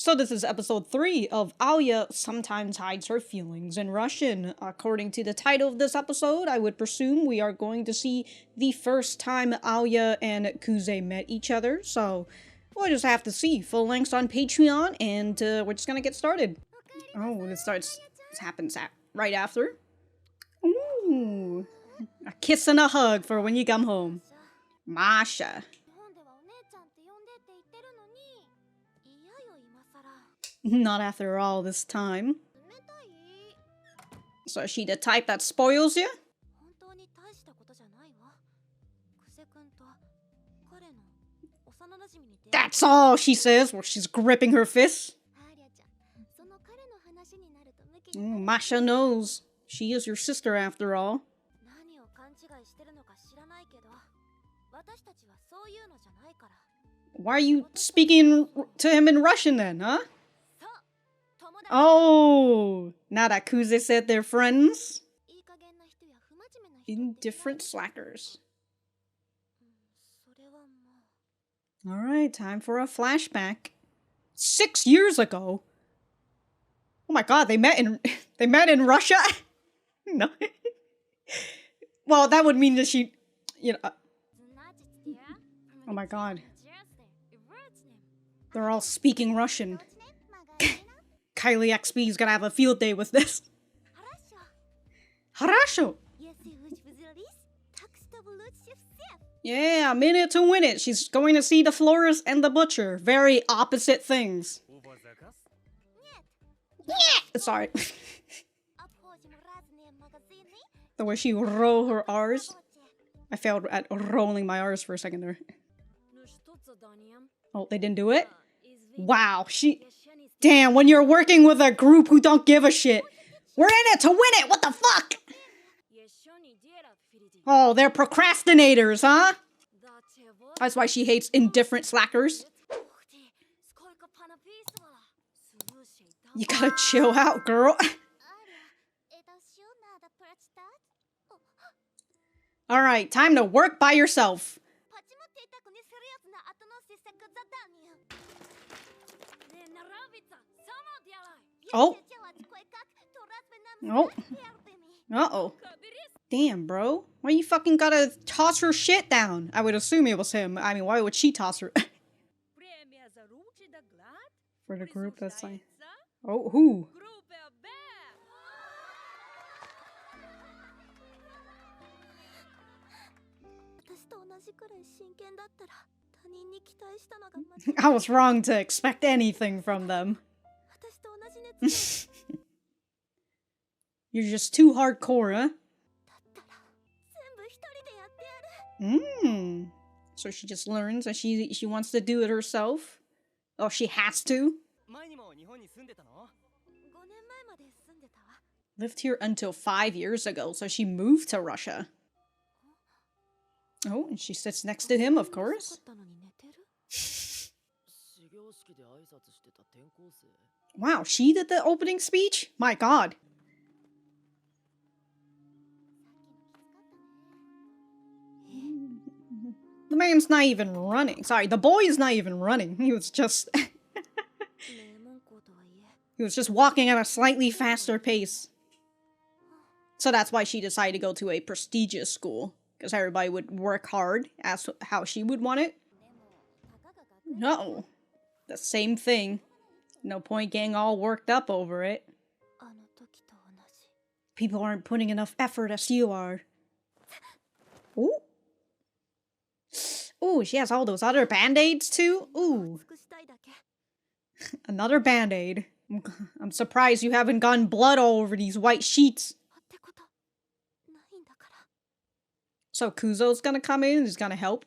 So this is episode 3 of Alya Sometimes Hides Her Feelings in Russian. According to the title of this episode, I would presume we are going to see the first time Alya and Kuze met each other. So we'll just have to see. Full lengths on Patreon, and we're just gonna get started. Oh, it happens right after. Ooh, a kiss and a hug for when you come home. Masha. Not after all this time. So is she the type that spoils you? That's all she says while she's gripping her fists. Masha knows. She is your sister after all. Why are you speaking to him in Russian then, huh? Oh, now that Kuze said they're friends. Indifferent slackers. Alright, time for a flashback. 6 years ago? Oh my god, they met in Russia? No. Well, that would mean that she, oh my god. They're all speaking Russian. Kylie XP is gonna have a field day with this. Harasho! Yeah, I'm in it to win it. She's going to see the florist and the butcher. Very opposite things. Yeah! Sorry. The way she roll her R's. I failed at rolling my R's for a second there. Oh, they didn't do it? Wow, damn, when you're working with a group who don't give a shit. We're in it to win it, what the fuck? Oh, they're procrastinators, huh? That's why she hates indifferent slackers. You gotta chill out, girl. Alright, time to work by yourself. Oh. Oh. Uh-oh. Damn, bro. Why you fucking gotta toss her shit down? I would assume it was him. I mean, why would she toss her? For the group, that's like... Oh, who? I was wrong to expect anything from them. You're just too hardcore, huh? So she just learns that she wants to do it herself? Oh, she has to? Lived here until 5 years ago, so she moved to Russia. Oh, and she sits next to him, of course. Wow, she did the opening speech? My god. The man's not even running. Sorry, the boy is not even running. He was just... he was just walking at a slightly faster pace. So that's why she decided to go to a prestigious school. Because everybody would work hard as how she would want it. No. The same thing. No point getting all worked up over it. People aren't putting enough effort as you are. Ooh. Ooh, she has all those other band-aids too? Ooh. Another band-aid. I'm surprised you haven't gotten blood all over these white sheets. So Kuzo's gonna come in and he's gonna help.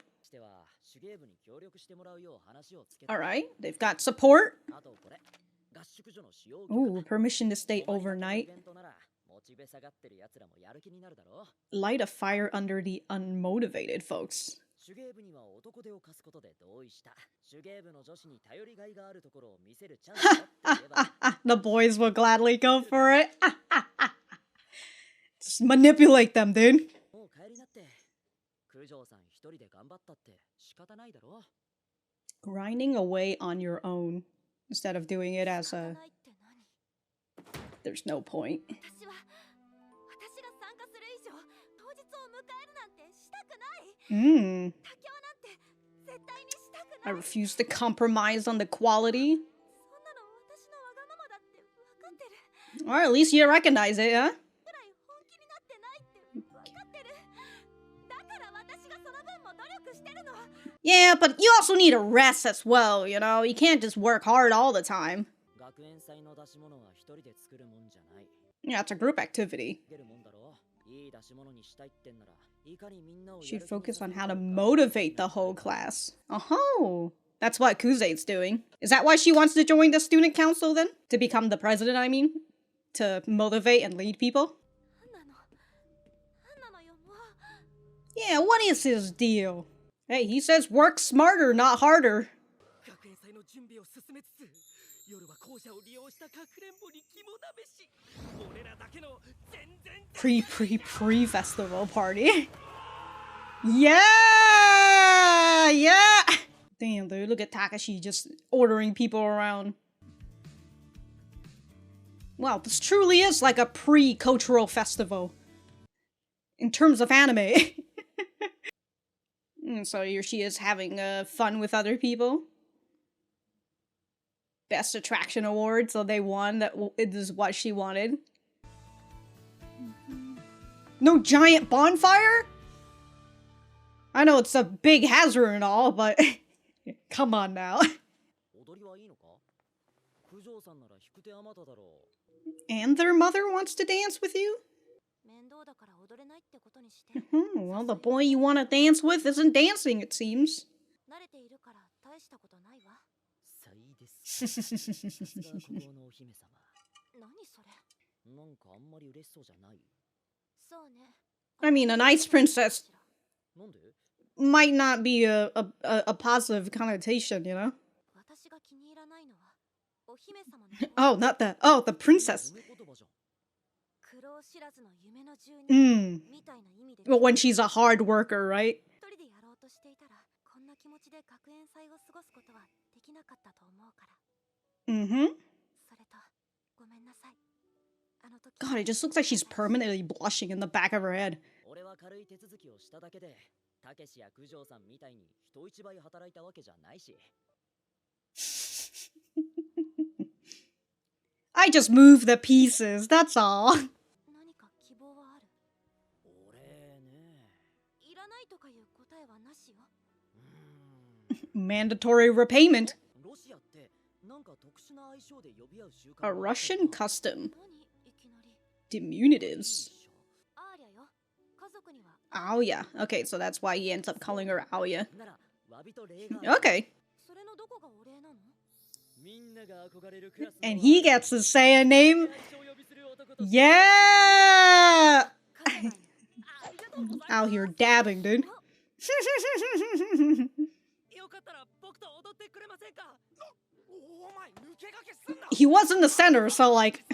Alright, they've got support. Ooh, permission to stay overnight. Light a fire under the unmotivated folks. The boys will gladly go for it. Just manipulate them, dude. Grinding away on your own. instead of doing it as a... There's no point. I refuse to compromise on the quality. Or at least you recognize it, huh? Yeah, but you also need a rest as well, you know? You can't just work hard all the time. Yeah, it's a group activity. Should focus on how to motivate the whole class. Oh, that's what Kuze's doing. Is that why she wants to join the student council then? To become the president, I mean? To motivate and lead people? Yeah, what is his deal? Hey, he says work smarter, not harder. Pre-festival party. Yeah! Yeah! Damn, dude, look at Takashi just ordering people around. Wow, this truly is like a pre-cultural festival. In terms of anime. So here she is having fun with other people. Best attraction award, so they won. That is what she wanted. No giant bonfire? I know it's a big hazard and all, but come on now. And their mother wants to dance with you? Well, the boy you want to dance with isn't dancing, it seems. I mean, an ice princess might not be a positive connotation, you know? Oh, not that. Oh, the princess. Well, when she's a hard worker, right? God, it just looks like she's permanently blushing in the back of her head. I just move the pieces, that's all. Mandatory repayment. A Russian custom. Diminutives. Alya. Okay, so that's why he ends up calling her Alya. Okay. And he gets to say a name. Yeah! Out here dabbing, dude. He was in the center, so like...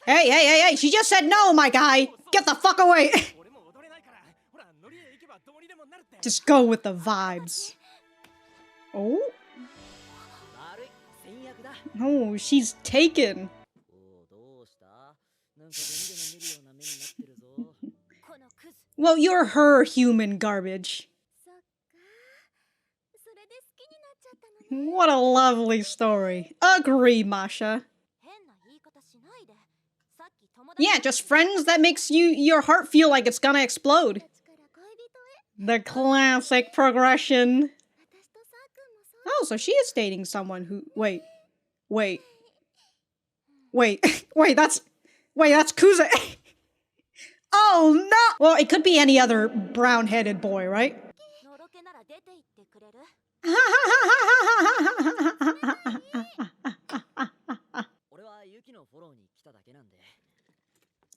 Hey, she just said no, my guy! Get the fuck away! Just go with the vibes. Oh? No, she's taken. Well, you're her human garbage. What a lovely story. Agree, Masha. Yeah, just friends that makes your heart feel like it's gonna explode. The classic progression. Oh, so she is dating someone who... Wait, that's Kuze. Oh, no! Well, it could be any other brown-headed boy, right?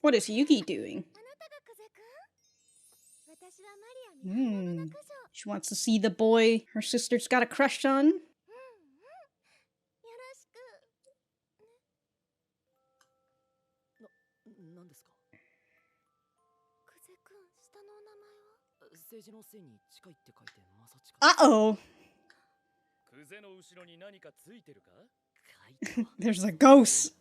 What is Yuki doing? She wants to see the boy her sister's got a crush on. Uh-oh. There's a ghost.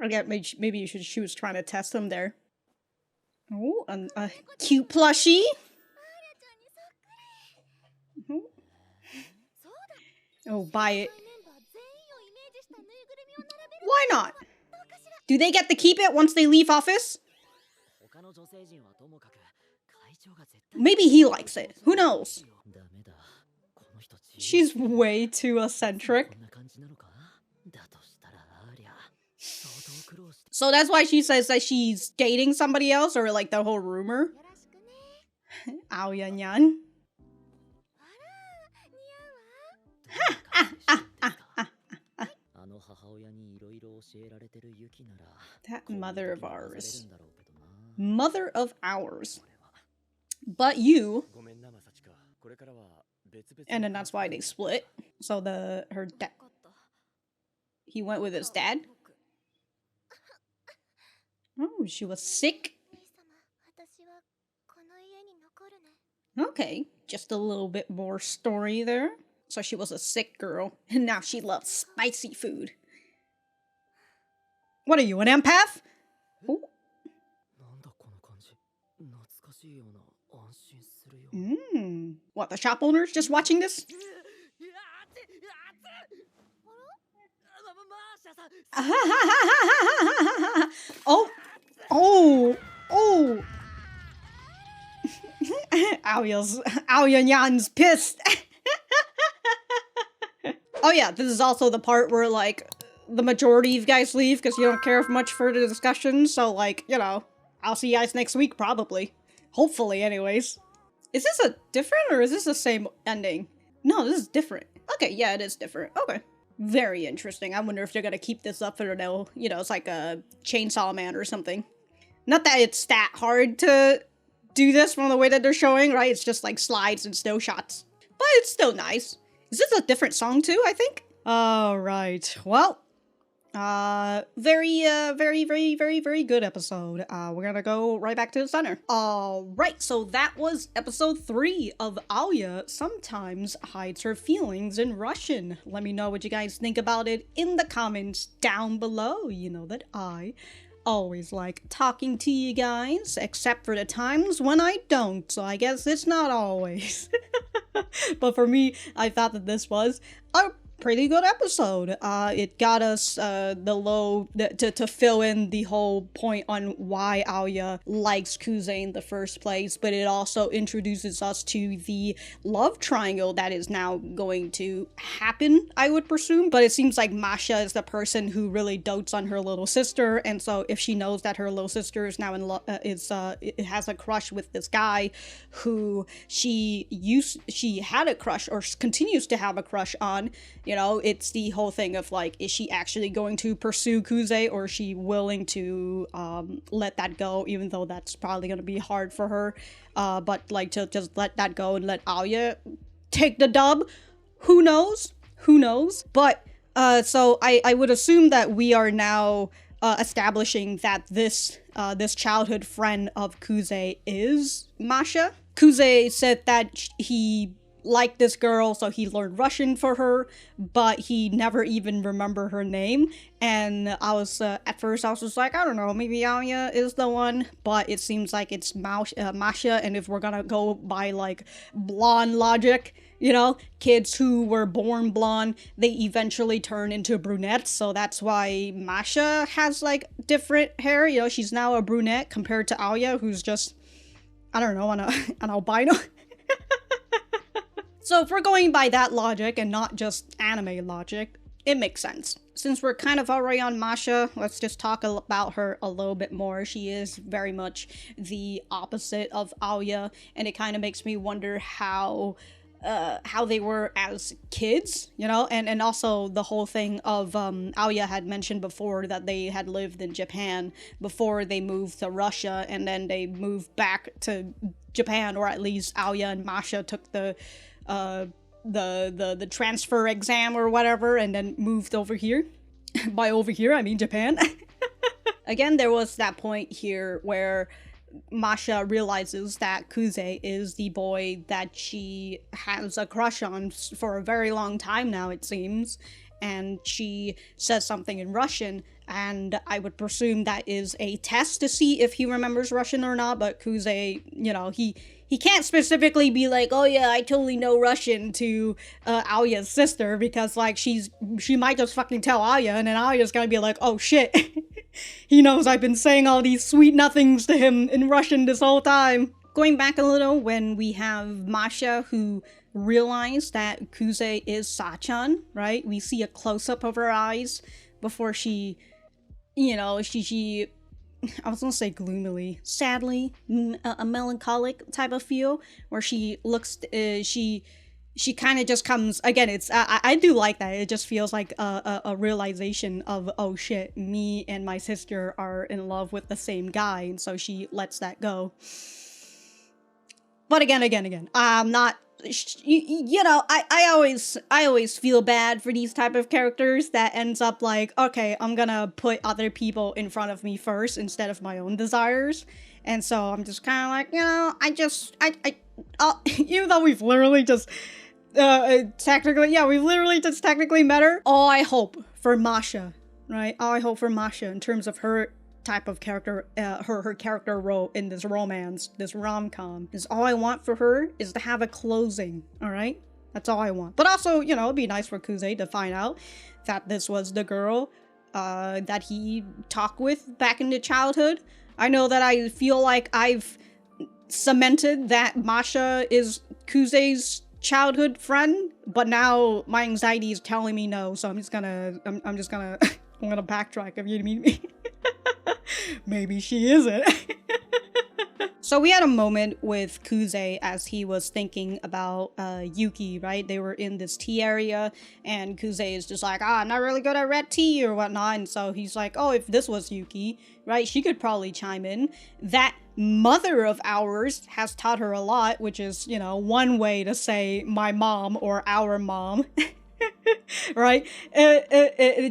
Again, maybe she was trying to test him there. Oh, a cute plushie. Oh, buy it. Why not? Do they get to keep it once they leave office? Maybe he likes it. Who knows? She's way too eccentric. So that's why she says that she's dating somebody else, or like the whole rumor. Alya-san. That mother of ours. Mother of ours. But you. And then that's why they split. So her dad. He went with his dad. Oh, she was sick. Okay, just a little bit more story there. So she was a sick girl, and now she loves spicy food. What are you, an empath? Ooh. What, the shop owners just watching this? Oh. Alya-san's pissed. Oh yeah, this is also the part where like the majority of you guys leave because you don't care much for the discussion. So like, you know, I'll see you guys next week probably. Hopefully anyways. Is this a different or is this the same ending? No, this is different. Okay, yeah, it is different. Okay. Very interesting. I wonder if they're gonna keep this up or no. You know, it's like a Chainsaw Man or something. Not that it's that hard to do this from the way that they're showing, right? It's just like slides and snow shots. But it's still nice. Is this a different song too, I think? Alright. Well, very good episode. We're gonna go right back to the center. Alright, so that was episode 3 of Alya Sometimes Hides Her Feelings in Russian. Let me know what you guys think about it in the comments down below. You know that I always like talking to you guys, except for the times when I don't, so I guess it's not always. But for me, I thought that this was a pretty good episode. It got us to fill in the whole point on why Alya likes Kuze in the first place, but it also introduces us to the love triangle that is now going to happen, I would presume. But it seems like Masha is the person who really dotes on her little sister, and so if she knows that her little sister is now in love, has a crush with this guy who she had a crush or continues to have a crush on. You know, it's the whole thing of like, is she actually going to pursue Kuze, or is she willing to let that go, even though that's probably going to be hard for her, but like to just let that go and let Alya take the dub. Who knows? But so I would assume that we are now establishing that this childhood friend of Kuze is Masha. Kuze said that he liked this girl, so he learned Russian for her, but he never even remembered her name. And I was at first I was just like, I don't know, maybe Alya is the one, but it seems like it's Masha. And if we're gonna go by like blonde logic, you know, kids who were born blonde, they eventually turn into brunettes, so that's why Masha has like different hair. You know, she's now a brunette compared to Alya, who's just, I don't know, an albino. So if we're going by that logic and not just anime logic, it makes sense. Since we're kind of already on Masha, let's just talk about her a little bit more. She is very much the opposite of Alya, and it kind of makes me wonder how they were as kids, you know, and also the whole thing of Alya had mentioned before that they had lived in Japan before they moved to Russia, and then they moved back to Japan, or at least Alya and Masha took the transfer exam or whatever and then moved over here. By over here, I mean Japan. Again, there was that point here where Masha realizes that Kuze is the boy that she has a crush on for a very long time now, it seems. And she says something in Russian, and I would presume that is a test to see if he remembers Russian or not, but Kuze, you know, he can't specifically be like, oh yeah, I totally know Russian to Alya's sister, because like she might just fucking tell Alya, and then Alya's gonna be like, oh shit, he knows I've been saying all these sweet nothings to him in Russian this whole time. Going back a little, when we have Masha who realized that Kuze is Sachan, right? We see a close-up of her eyes before she, you know, she I was gonna say gloomily, sadly, a melancholic type of feel, where she looks, she kind of just comes, again, it's, I do like that, it just feels like a realization of, oh shit, me and my sister are in love with the same guy, and so she lets that go. But again, I'm not, you know, I always feel bad for these type of characters that ends up like, okay, I'm gonna put other people in front of me first instead of my own desires. And so I'm just kind of like, you know, even though we've literally just, we've literally just technically met her. All I hope for Masha, right? All I hope for Masha in terms of her type of character, her character role in this romance, this rom-com, is all I want for her is to have a closing, alright? That's all I want. But also, you know, it'd be nice for Kuze to find out that this was the girl that he talked with back in the childhood. I know that I feel like I've cemented that Masha is Kuze's childhood friend, but now my anxiety is telling me no, so I'm gonna backtrack, if you mean me. Maybe she isn't. So we had a moment with Kuze as he was thinking about Yuki, right? They were in this tea area, and Kuze is just like, I'm not really good at red tea or whatnot, and so he's like, oh, if this was Yuki, right, she could probably chime in. That mother of ours has taught her a lot, which is, you know, one way to say my mom or our mom. Right?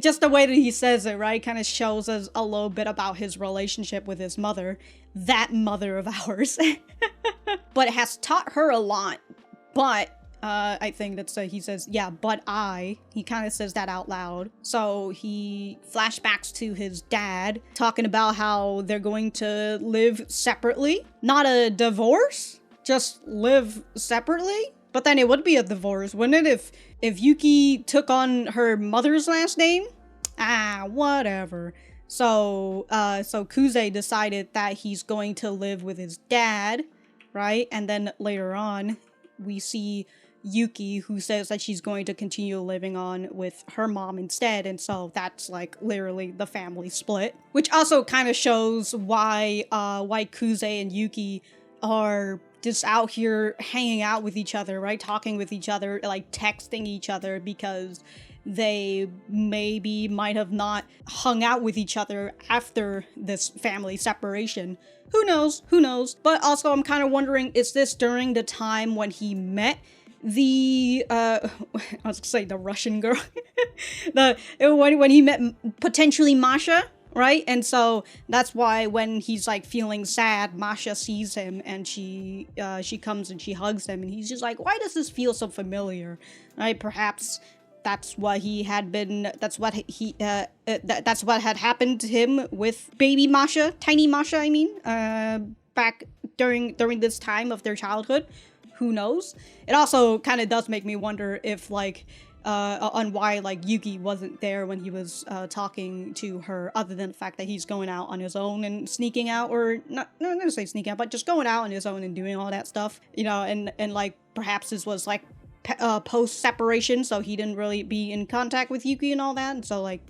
Just the way that he says it, right, kind of shows us a little bit about his relationship with his mother, that mother of ours. But it has taught her a lot, but I think that's, he says, yeah, but he kind of says that out loud. So he flashbacks to his dad, talking about how they're going to live separately. Not a divorce, just live separately. But then it would be a divorce, wouldn't it, if Yuki took on her mother's last name? Whatever. So Kuze decided that he's going to live with his dad, right? And then later on, we see Yuki, who says that she's going to continue living on with her mom instead, and so that's like literally the family split. Which also kind of shows why Kuze and Yuki are just out here hanging out with each other, right? Talking with each other, like texting each other, because they might have not hung out with each other after this family separation. Who knows? But also I'm kind of wondering, is this during the time when he met the I was gonna say the Russian girl, when he met potentially Masha, right? And so that's why when he's like feeling sad, Masha sees him and she comes and she hugs him, and he's just like, why does this feel so familiar? Right? Perhaps that's what that's what had happened to him with baby Masha, tiny Masha, I mean, back during this time of their childhood. Who knows? It also kind of does make me wonder if like on why like Yuki wasn't there when he was talking to her, other than the fact that he's going out on his own and sneaking out, or not gonna say sneaking out, but just going out on his own and doing all that stuff, you know, and like perhaps this was like post separation, so he didn't really be in contact with Yuki and all that, and so like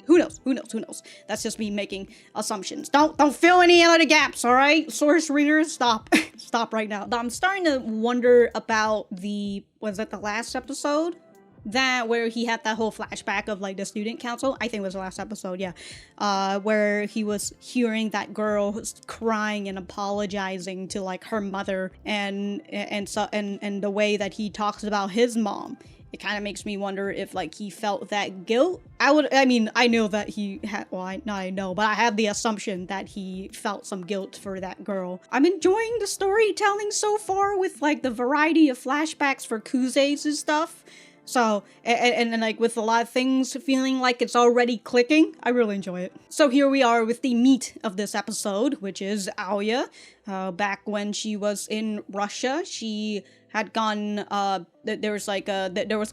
who knows? That's just me making assumptions. Don't fill any other gaps, all right? Source readers, stop. Stop right now. I'm starting to wonder about was it the last episode? that where he had that whole flashback of like the student council. I think it was the last episode, yeah. Where he was hearing that girl crying and apologizing to like her mother, and the way that he talks about his mom. It kind of makes me wonder if like he felt that guilt. I know that he had, well, I know, but I have the assumption that he felt some guilt for that girl. I'm enjoying the storytelling so far with like the variety of flashbacks for Kuze's and stuff. So, and like with a lot of things feeling like it's already clicking, I really enjoy it. So here we are with the meat of this episode, which is Alya. Back when she was in Russia, she had gone, there was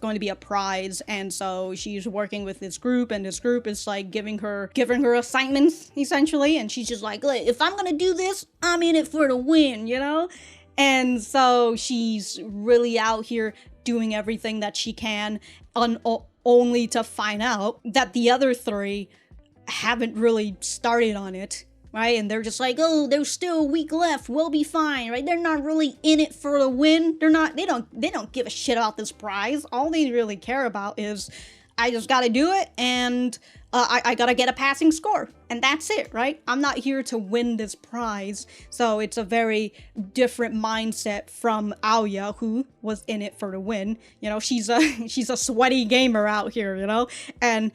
going to be a prize, and so she's working with this group, and this group is like giving her assignments, essentially, and she's just like, if I'm gonna do this, I'm in it for the win, you know? And so she's really out here doing everything that she can, only to find out that the other three haven't really started on it, right? And they're just like, oh, there's still a week left, we'll be fine, right? They're not really in it for the win. They don't give a shit about this prize. All they really care about is, I just gotta do it, and I gotta get a passing score, and that's it, right? I'm not here to win this prize. So it's a very different mindset from Alya, who was in it for the win. You know, she's a sweaty gamer out here, you know? And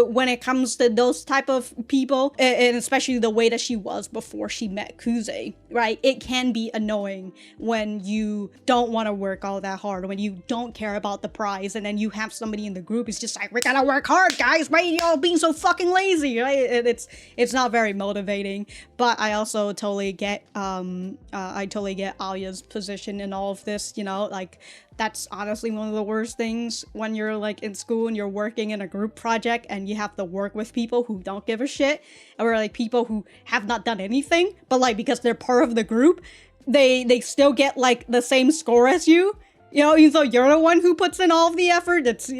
when it comes to those type of people, and especially the way that she was before she met Kuze, right? It can be annoying when you don't want to work all that hard, when you don't care about the prize, and then you have somebody in the group who's just like, we gotta work hard, guys, right? Y'all being so fucking lazy, right? It's not very motivating. But I also totally get Alya's position in all of this, you know, like that's honestly one of the worst things when you're like in school and you're working in a group project and you have to work with people who don't give a shit, or like people who have not done anything, but like because they're part of the group, they still get like the same score as you. You know, even though you're the one who puts in all of the effort, it's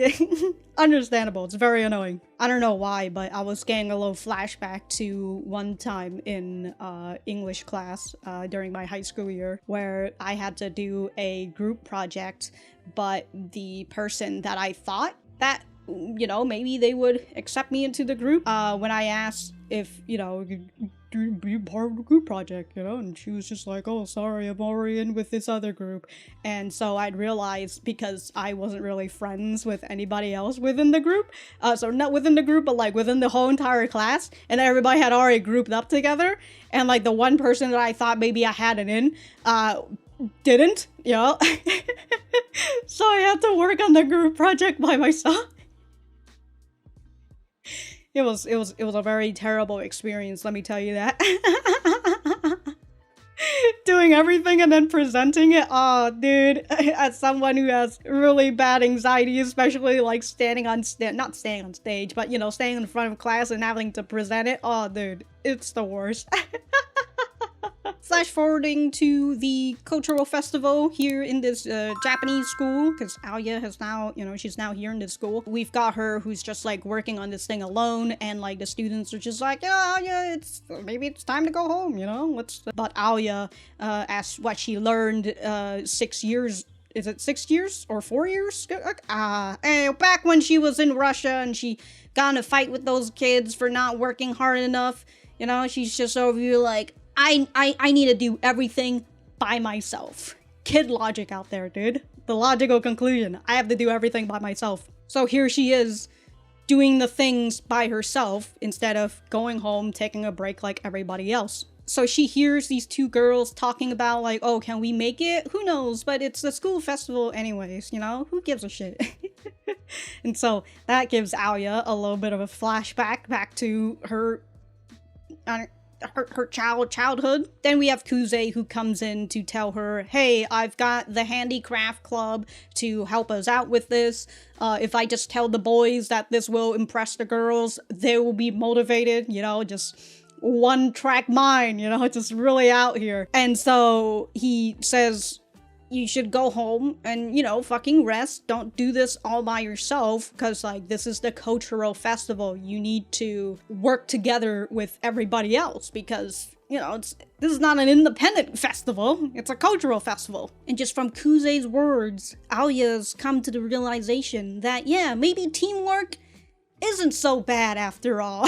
understandable. It's very annoying. I don't know why, but I was getting a little flashback to one time in English class during my high school year where I had to do a group project, but the person that I thought that, you know, maybe they would accept me into the group, when I asked if, you know, be part of the group project, you know, and she was just like, oh, sorry, I'm already in with this other group. And so I'd realized, because I wasn't really friends with anybody else within the group, so not within the group, but like within the whole entire class, and everybody had already grouped up together, and like the one person that I thought maybe I had it in, didn't, you know. So I had to work on the group project by myself. It was a very terrible experience, let me tell you that. Doing everything and then presenting it, oh dude, as someone who has really bad anxiety, especially like not standing on stage, but you know, staying in front of class and having to present it, oh dude, it's the worst. Flash forwarding to the cultural festival here in this Japanese school, because Alya has now, you know, she's now here in this school. We've got her who's just like working on this thing alone, and like the students are just like, yeah, maybe it's time to go home, you know? But Alya, as what she learned 6 years, is it 6 years or 4 years? Back when she was in Russia and she got in a fight with those kids for not working hard enough, you know, she's just over here like, I need to do everything by myself. Kid logic out there, dude. The logical conclusion. I have to do everything by myself. So here she is, doing the things by herself instead of going home, taking a break like everybody else. So she hears these two girls talking about like, oh, can we make it? Who knows? But it's the school festival anyways, you know? Who gives a shit? And so that gives Alya a little bit of a flashback back to her childhood. Then we have Kuze, who comes in to tell her, hey, I've got the handicraft club to help us out with this. If I just tell the boys that this will impress the girls, they will be motivated, you know, just one track mind, you know, just really out here. And so he says, you should go home and, you know, fucking rest. Don't do this all by yourself, because like this is the cultural festival. You need to work together with everybody else, because this is not an independent festival, it's a cultural festival. And just from Kuze's words, Alya's come to the realization that, yeah, maybe teamwork isn't so bad after all.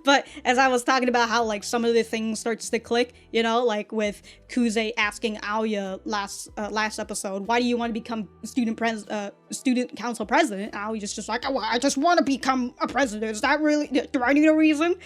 But as I was talking about how, like, some of the things starts to click, like with Kuze asking Alya last episode, why do you want to become student council president? And Alya's just like, oh, I just want to become a president. Is that really, do I need a reason?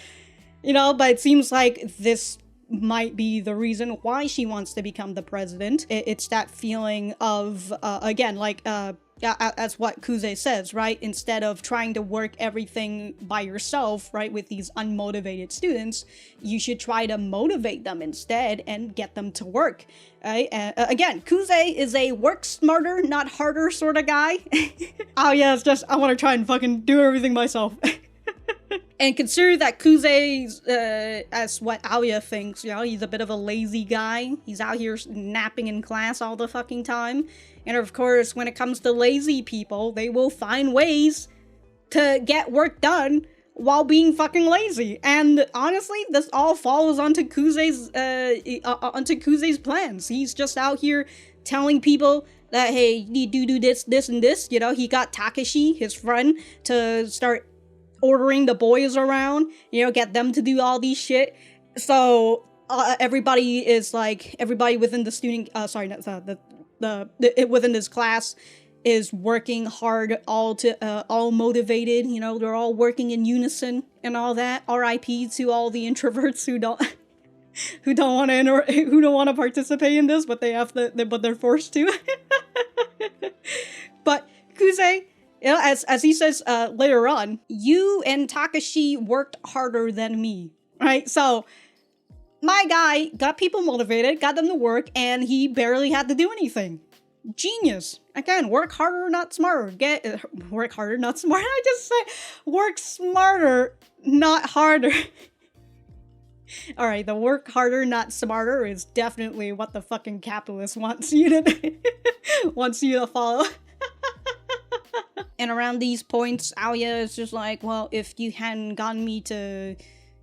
But it seems like this might be the reason why she wants to become the president. It's that feeling of, again, like, as what Kuze says, right? Instead of trying to work everything by yourself, right, with these unmotivated students, you should try to motivate them instead and get them to work, right? Again, Kuze is a work smarter, not harder sort of guy. Oh yeah, it's just, I want to try and fucking do everything myself. And consider that Kuze, as what Alya thinks, he's a bit of a lazy guy. He's out here napping in class all the fucking time. And of course, when it comes to lazy people, they will find ways to get work done while being fucking lazy. And honestly, this all falls onto Kuze's plans. He's just out here telling people that, hey, you need to do this, this, and this. He got Takashi, his friend, to start ordering the boys around, get them to do all these shit. So everybody within the student, within this class is working hard, all motivated. They're all working in unison and all that. R.I.P. to all the introverts who don't want to participate in this, but they're forced to. But Kuze, as he says later on, you and Takashi worked harder than me, right? So my guy got people motivated, got them to work, and he barely had to do anything. Genius. Again, work harder, not smarter. Work harder, not smarter. I just say work smarter, not harder. Alright, the work harder, not smarter is definitely what the fucking capitalist wants you to follow. And around these points, Alya is just like, well, if you hadn't gotten me to,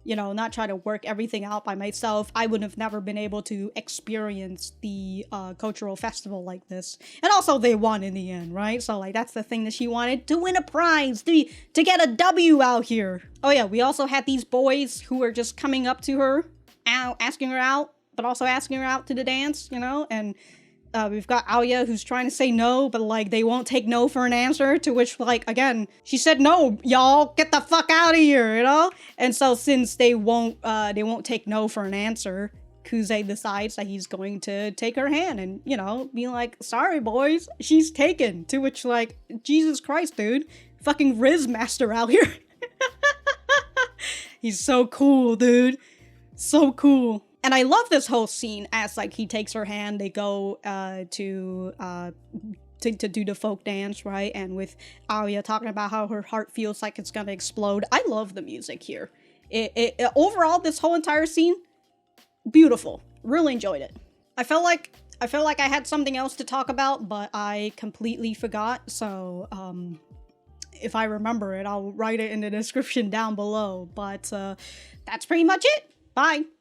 not try to work everything out by myself, I would have never been able to experience the cultural festival like this. And also, they won in the end, right? So, like, that's the thing that she wanted, to win a prize, to get a W out here. Oh yeah, we also had these boys who were just coming up to her, asking her out, but also asking her out to the dance, and we've got Alya who's trying to say no, but like they won't take no for an answer, to which, like, again, she said no, y'all, get the fuck out of here, And so since they won't take no for an answer, Kuze decides that he's going to take her hand and, be like, sorry boys, she's taken. To which, like, Jesus Christ, dude, fucking Riz Master out here. He's so cool, dude. So cool. And I love this whole scene as, like, he takes her hand, they go to do the folk dance, right? And with Alya talking about how her heart feels like it's gonna explode. I love the music here. Overall, this whole entire scene, beautiful. Really enjoyed it. I felt like I had something else to talk about, but I completely forgot. So, if I remember it, I'll write it in the description down below. But that's pretty much it. Bye.